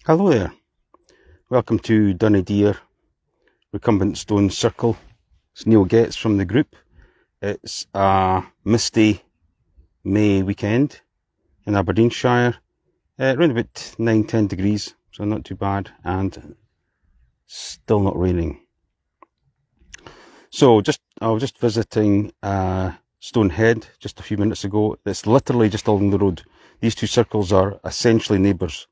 Hello there. Welcome to Dunnideer Recumbent Stone Circle. It's Neil Getz from the group. It's a misty May weekend in Aberdeenshire. Around about 9-10 degrees, so not too bad, and still not raining. So I was just visiting Stonehead just a few minutes ago. It's literally just along the road. These two circles are essentially neighbours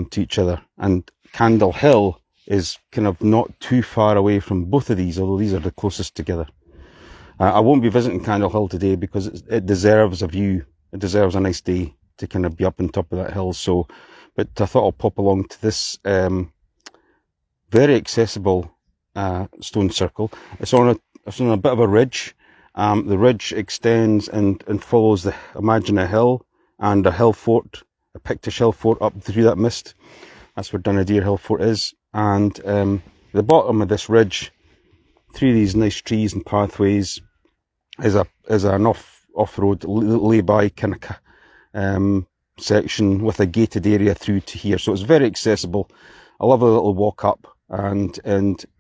to each other, and Candle Hill is kind of not too far away from both of these, although these are the closest together. I won't be visiting Candle Hill today because it deserves a view. It deserves a nice day to kind of be up on top of that hill. So, but I thought I'll pop along to this very accessible stone circle. It's on a bit of a ridge. The ridge extends and follows imagine a hill and a hill fort, a Pictish hill fort up through that mist. That's where Dunnideer Hill Fort is. And the bottom of this ridge, through these nice trees and pathways, is an off-road lay-by kind of section with a gated area through to here. So it's very accessible. I love a little walk up and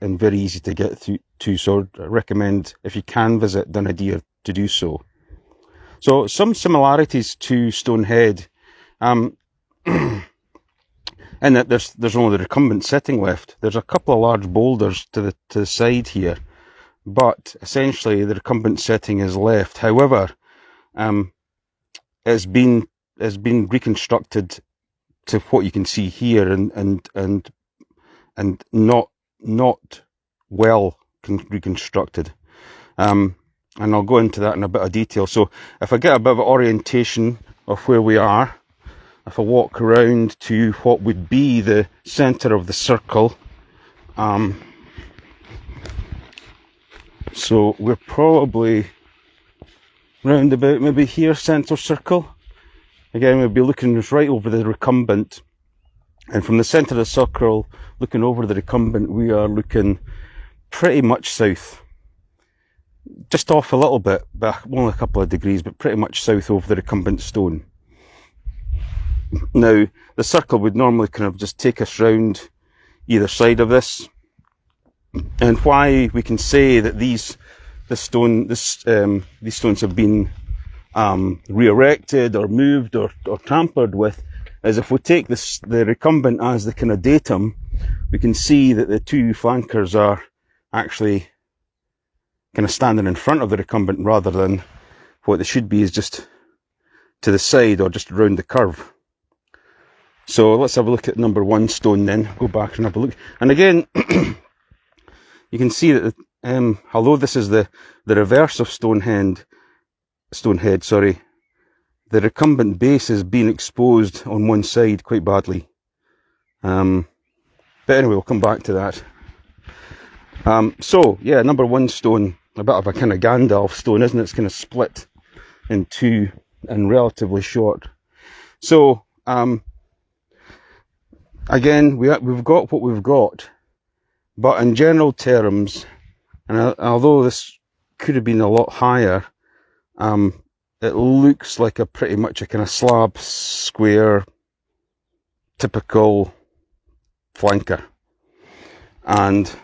very easy to get through to. So I recommend, if you can visit Dunnideer, to do so. So some similarities to Stonehead. In that there's only the recumbent setting left. There's a couple of large boulders to the side here, but essentially the recumbent setting is left. However, it's been reconstructed to what you can see here, and not well reconstructed. And I'll go into that in a bit of detail. So if I get a bit of orientation of where we are, if I walk around to what would be the centre of the circle, so we're probably round about maybe here, centre circle. Again, we'll be looking right over the recumbent, and from the centre of the circle, looking over the recumbent, we are looking pretty much south. Just off a little bit, but only a couple of degrees, but pretty much south over the recumbent stone. Now, the circle would normally kind of just take us round either side of this, and why we can say that these stones have been re-erected or moved or tampered with is if we take the recumbent as the kind of datum, we can see that the two flankers are actually kind of standing in front of the recumbent rather than what they should be is just to the side or just around the curve. So let's have a look at number one stone then. Go back and have a look. And again, you can see that although this is the reverse of Stonehead, the recumbent base is being exposed on one side quite badly. But anyway, we'll come back to that. So yeah, number one stone, a bit of a kind of Gandalf stone, isn't it? It's kind of split in two and relatively short. So again, we've got what we've got, but in general terms, and although this could have been a lot higher, it looks like pretty much a kind of slab, square, typical flanker. And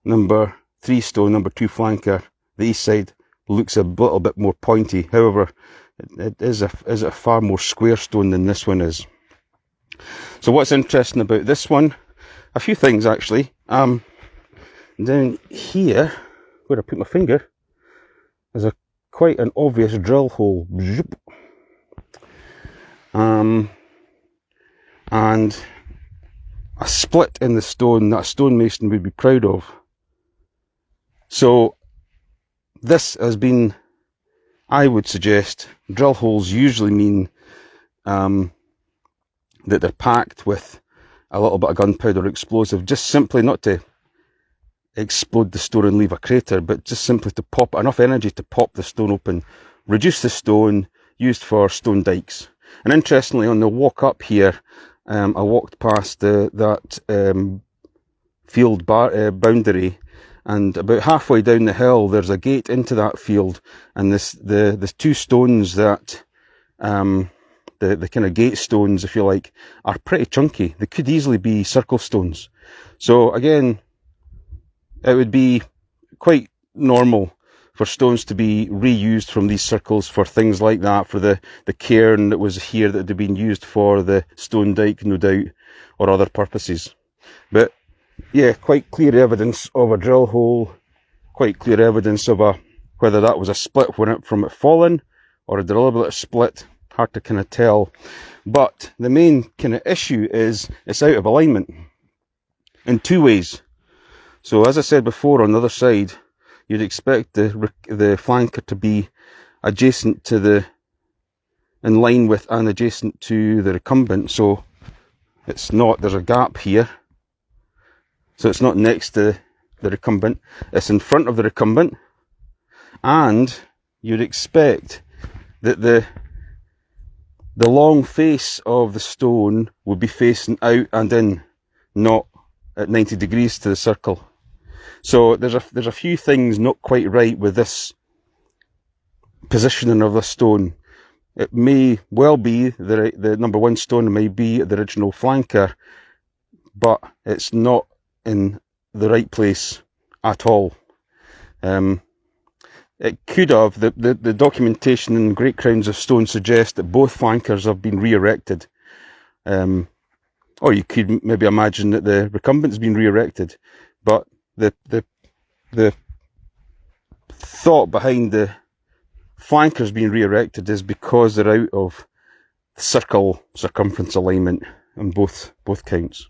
number three stone, number two flanker, the east side, looks a little bit more pointy. However, it is a far more square stone than this one is. So what's interesting about this one? A few things actually. Down here, where I put my finger, there's quite an obvious drill hole. And a split in the stone that a stonemason would be proud of. So this has been, I would suggest, drill holes usually mean that they're packed with a little bit of gunpowder or explosive, just simply not to explode the stone and leave a crater, but just simply to pop enough energy to pop the stone open, reduce the stone, used for stone dikes. And interestingly, on the walk up here, I walked past that field boundary, and about halfway down the hill, there's a gate into that field, and the two stones that the kind of gate stones, if you like, are pretty chunky. They could easily be circle stones. So again, it would be quite normal for stones to be reused from these circles for things like that, for the cairn that was here that had been used for the stone dyke, no doubt, or other purposes. But yeah, quite clear evidence of a drill hole, quite clear evidence of whether that was a split from it falling, or a deliberate split, hard to kind of tell. But the main kind of issue is it's out of alignment in two ways. So as I said before, on the other side, you'd expect the flanker to be adjacent to in line with and adjacent to the recumbent. So it's not, there's a gap here. So it's not next to the recumbent, it's in front of the recumbent. And you'd expect that the long face of the stone would be facing out and in, not at 90 degrees to the circle. So there's a few things not quite right with this positioning of the stone. It may well be the number one stone may be the original flanker, but it's not in the right place at all. It could have, the documentation in Great Crowns of Stone suggests that both flankers have been re-erected. Or you could maybe imagine that the recumbent's been re-erected, but the thought behind the flankers being re-erected is because they're out of circle circumference alignment on both counts.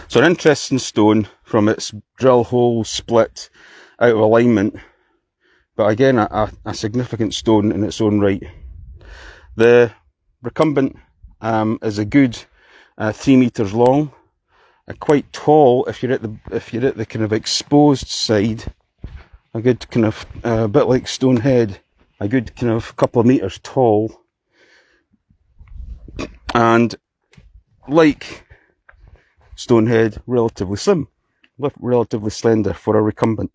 So an interesting stone from its drill hole split out of alignment, but again a significant stone in its own right. The recumbent is a good 3 meters long, quite tall if you're at the kind of exposed side. A good kind of a bit like Stonehead, a good kind of couple of meters tall, and like Stonehead, relatively slim, relatively slender for a recumbent.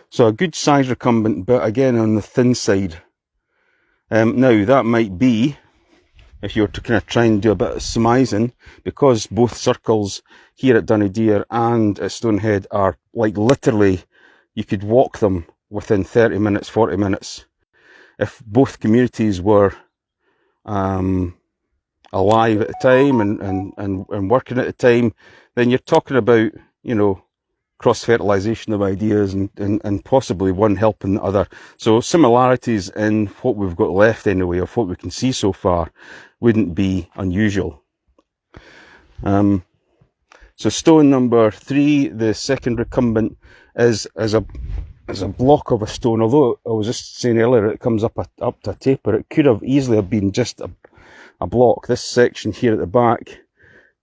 So a good size recumbent, but again on the thin side. Now that might be, if you were to kind of try and do a bit of surmising, because both circles here at Dunnideer and at Stonehead are like literally, you could walk them within 30 minutes, 40 minutes. If both communities were alive at the time and working at the time, then you're talking about, you know, cross-fertilisation of ideas and possibly one helping the other. So similarities in what we've got left anyway, of what we can see so far, wouldn't be unusual. So stone number 3, the second recumbent, is a block of a stone. Although I was just saying earlier it comes up to a taper, it could have easily have been just a block. This section here at the back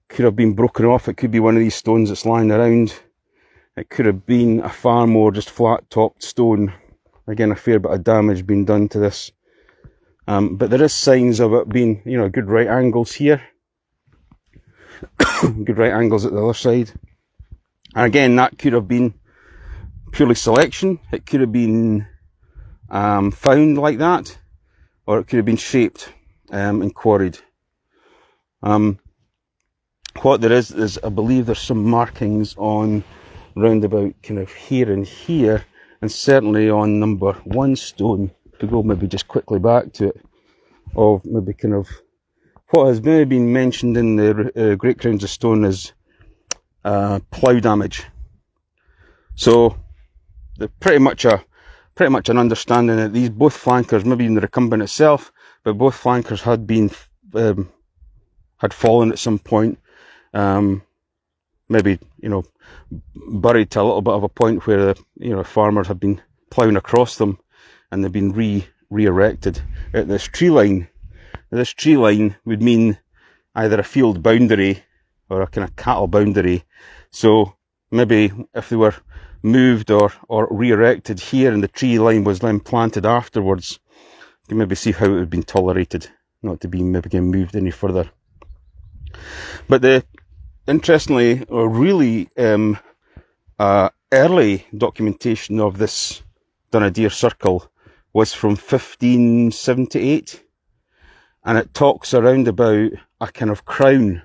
could have been broken off. It could be one of these stones that's lying around. It could have been a far more just flat-topped stone. Again, a fair bit of damage being done to this. But there is signs of it being, you know, good right angles here. Good right angles at the other side. And again, that could have been purely selection. It could have been found like that, or it could have been shaped and quarried. What there is I believe there's some markings on round about kind of here and here, and certainly on number 1 stone, to go maybe just quickly back to it, of maybe kind of what has maybe been mentioned in the Great Crowns of Stone as plough damage. So they're pretty much an understanding that these both flankers, maybe in the recumbent itself, but both flankers had been had fallen at some point, maybe, you know, buried to a little bit of a point where the, you know, farmers have been ploughing across them and they've been re-erected at this tree line. This tree line would mean either a field boundary or a kind of cattle boundary. So maybe if they were moved or re-erected here and the tree line was then planted afterwards, you can maybe see how it would have been tolerated not to be maybe getting moved any further. But the interestingly, or really early documentation of this Dunnideer circle was from 1578. and it talks around about a kind of crown.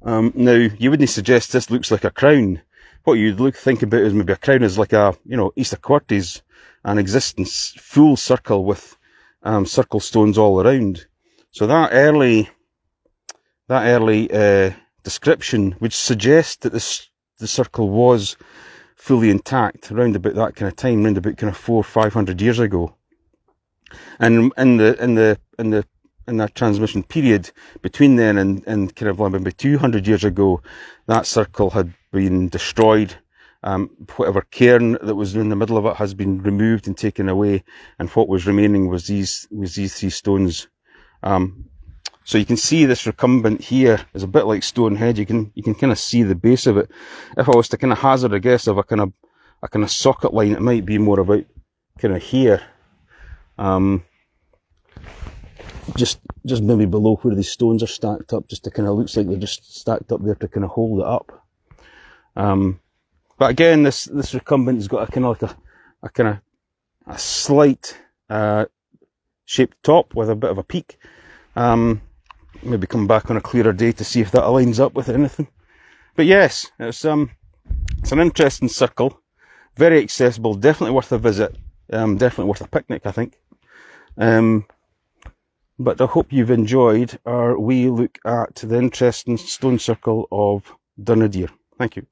Now, you wouldn't suggest this looks like a crown. What you'd think about is maybe a crown is like a, Easter Quartes, an existence full circle with circle stones all around. So that early description would suggest that the circle was fully intact around about that kind of time, around about kind of 400 or 500 years ago. And in that transmission period between then and kind of like maybe 200 years ago, that circle had been destroyed. Whatever cairn that was in the middle of it has been removed and taken away, and what was remaining was these three stones. So you can see this recumbent here is a bit like Stonehenge. You can kind of see the base of it. If I was to kind of hazard a guess of a kind of socket line, it might be more about kind of here. Just maybe below where these stones are stacked up, just to kind of looks like they're just stacked up there to kind of hold it up. But again, this recumbent has got a kind of like a slight shaped top with a bit of a peak. Maybe come back on a clearer day to see if that aligns up with anything. But yes, it's an interesting circle, very accessible, definitely worth a visit, definitely worth a picnic, I think. But I hope you've enjoyed our wee look at the interesting stone circle of Dunnideer. Thank you.